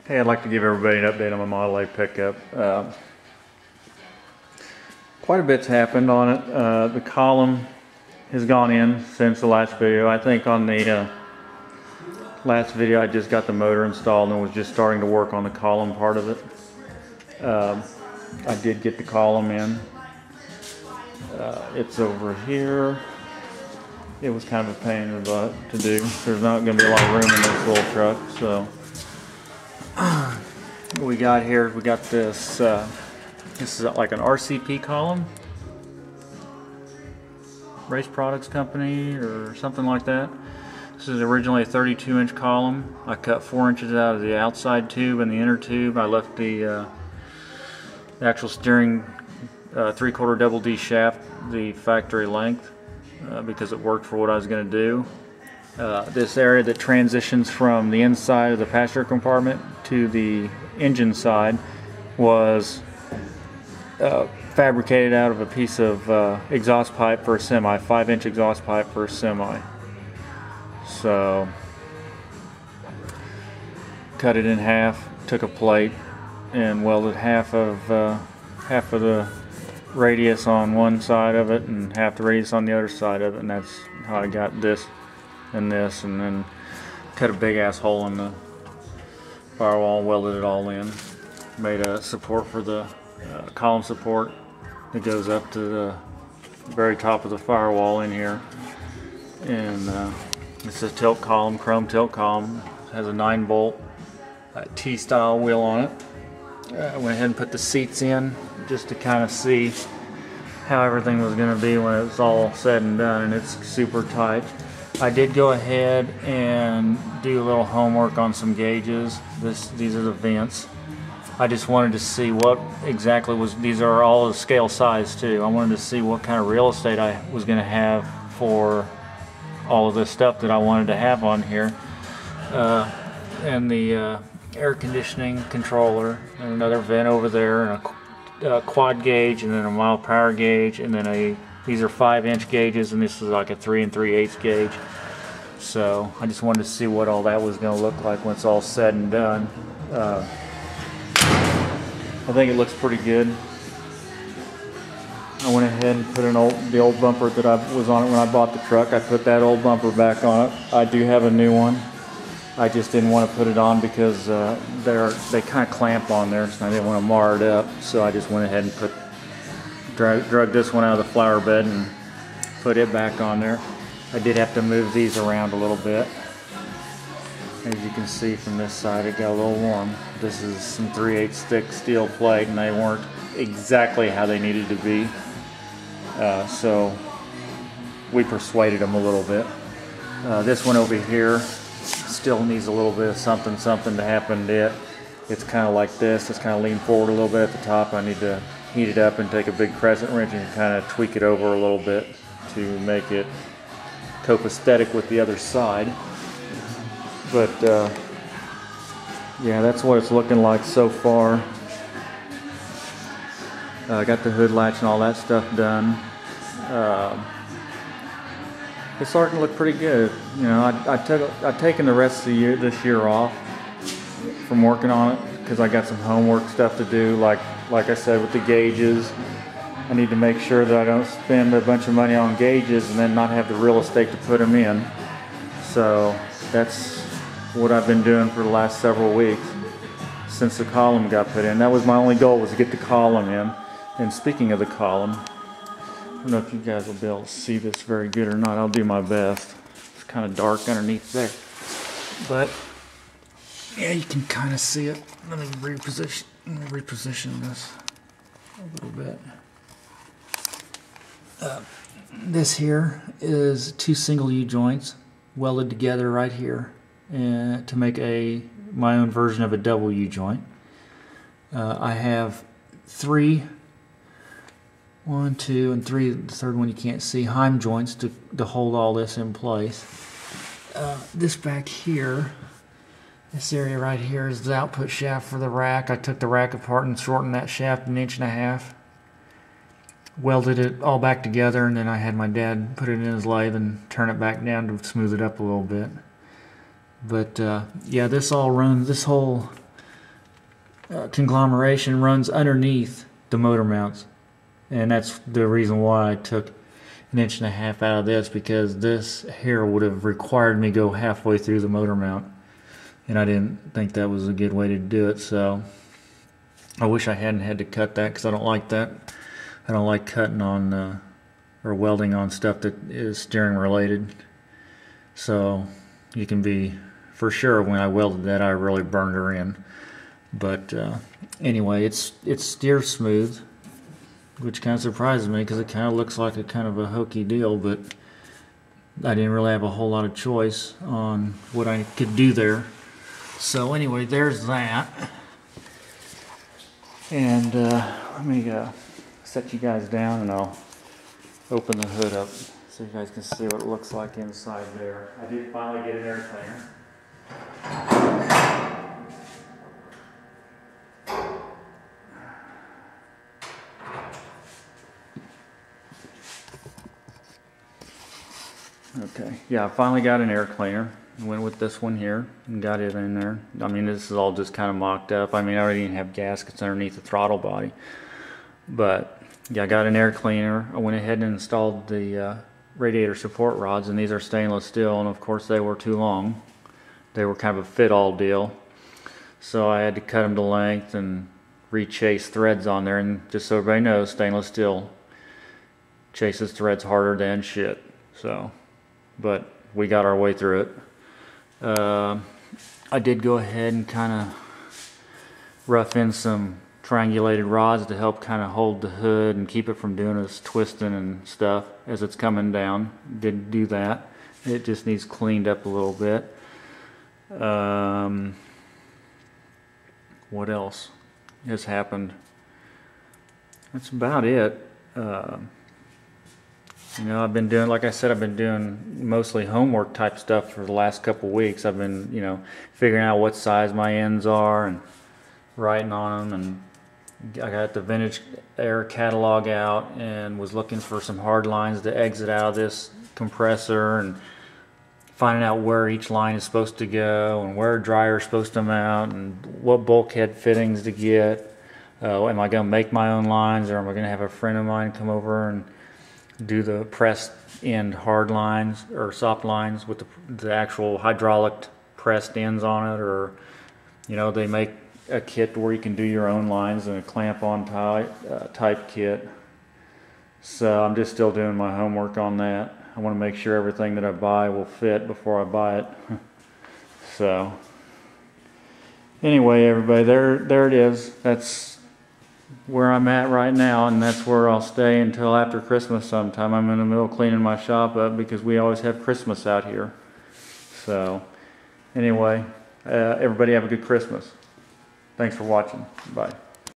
Hey, I'd like to give everybody an update on my Model A pickup. Quite a bit's happened on it. The column has gone in since the last video. I think on the last video I just got the motor installed and was just starting to work on the column part of it. I did get the column in. It's over here. It was kind of a pain in the butt to do. There's not going to be a lot of room in this little truck, so what we got here, we got this, this is like an RCP column, Race Products Company or something like that. This is originally a 32-inch column. I cut 4 inches out of the outside tube and the inner tube. I left the actual steering 3/4 double D shaft the factory length because it worked for what I was going to do. This area that transitions from the inside of the passenger compartment to the engine side was fabricated out of a piece of exhaust pipe for a semi, 5-inch exhaust pipe for a semi. So cut it in half, took a plate and welded half of the radius on one side of it and half the radius on the other side of it, and that's how I got this and this, and then cut a big ass hole in the firewall, welded it all in, made a support for the column support that goes up to the very top of the firewall in here, and it's a tilt column, chrome tilt column. It has a 9-bolt T-style wheel on it. I went ahead and put the seats in just to kind of see how everything was going to be when it's all said and done, and it's super tight. I did go ahead and do a little homework on some gauges. These are the vents. I just wanted to see what exactly was, these are all the scale size too. I wanted to see what kind of real estate I was going to have for all of this stuff that I wanted to have on here. And the air conditioning controller, and another vent over there, and a quad gauge, and then a mile per hour gauge, and then these are 5-inch gauges, and this is like a 3 3/8 gauge. So I just wanted to see what all that was going to look like when it's all said and done. I think it looks pretty good. I went ahead and put the old bumper that I was on it when I bought the truck. I put that old bumper back on it. I do have a new one. I just didn't want to put it on because they kind of clamp on there, so I didn't want to mar it up. So I just went ahead and drug this one out of the flower bed and put it back on there. I did have to move these around a little bit. As you can see from this side, it got a little warm. This is some 3/8 thick steel plate, and they weren't exactly how they needed to be. So we persuaded them a little bit. This one over here still needs a little bit of something to happen to it. It's kind of like this. It's kind of leaned forward a little bit at the top. I need to heat it up and take a big crescent wrench and kind of tweak it over a little bit to make it copacetic with the other side. But yeah, that's what it's looking like so far. I got the hood latch and all that stuff done. It's starting to look pretty good. You know, I've taken the rest of this year off from working on it because I got some homework stuff to do. Like I said, with the gauges, I need to make sure that I don't spend a bunch of money on gauges and then not have the real estate to put them in. So that's what I've been doing for the last several weeks since the column got put in. That was my only goal, was to get the column in. And speaking of the column, I don't know if you guys will be able to see this very good or not. I'll do my best. It's kind of dark underneath there, but yeah, you can kind of see it. Let me reposition this a little bit. This here is 2 single U-joints welded together right here to make my own version of a double U-joint. I have 3, 1, 2, and 3, the third one you can't see, Heim joints to hold all this in place. This back here, this area right here is the output shaft for the rack. I took the rack apart and shortened that shaft 1.5 inches. Welded it all back together, and then I had my dad put it in his lathe and turn it back down to smooth it up a little bit. But yeah, this all runs, this whole conglomeration runs underneath the motor mounts, and that's the reason why I took 1.5 inches out of this, because this here would have required me go halfway through the motor mount, and I didn't think that was a good way to do it. So I wish I hadn't had to cut that, because I don't like that. I don't like cutting on or welding on stuff that is steering related. So you can be for sure when I welded that I really burned her in. But anyway, it steers smooth, which kind of surprises me, because it kind of looks like a kind of a hokey deal, but I didn't really have a whole lot of choice on what I could do there. So anyway, there's that. And let me set you guys down, and I'll open the hood up so you guys can see what it looks like inside there. I did finally get an air cleaner. Okay, yeah, I finally got an air cleaner. Went with this one here and got it in there. I mean, this is all just kind of mocked up. I mean, I already didn't have gaskets underneath the throttle body. But yeah, I got an air cleaner. I went ahead and installed the radiator support rods, and these are stainless steel, and of course they were too long. They were kind of a fit-all deal. So I had to cut them to length and re-chase threads on there, and just so everybody knows, stainless steel chases threads harder than shit. So, but we got our way through it. I did go ahead and kind of rough in some triangulated rods to help kind of hold the hood and keep it from doing this twisting and stuff as it's coming down. Did do that. It just needs cleaned up a little bit. What else has happened? That's about it. You know, I've been doing, like I said, I've been doing mostly homework type stuff for the last couple weeks. I've been, you know, figuring out what size my ends are and writing on them, and I got the Vintage Air catalog out and was looking for some hard lines to exit out of this compressor, and finding out where each line is supposed to go and where a dryer is supposed to mount and what bulkhead fittings to get. Am I going to make my own lines, or am I going to have a friend of mine come over and do the pressed end hard lines or soft lines with the actual hydraulic pressed ends on it? Or, you know, they make a kit where you can do your own lines and a clamp on type kit. So I'm just still doing my homework on that. I want to make sure everything that I buy will fit before I buy it. So anyway, everybody, there it is. That's where I'm at right now, and that's where I'll stay until after Christmas sometime. I'm in the middle of cleaning my shop up because we always have Christmas out here. So anyway, everybody have a good Christmas. Thanks for watching. Bye.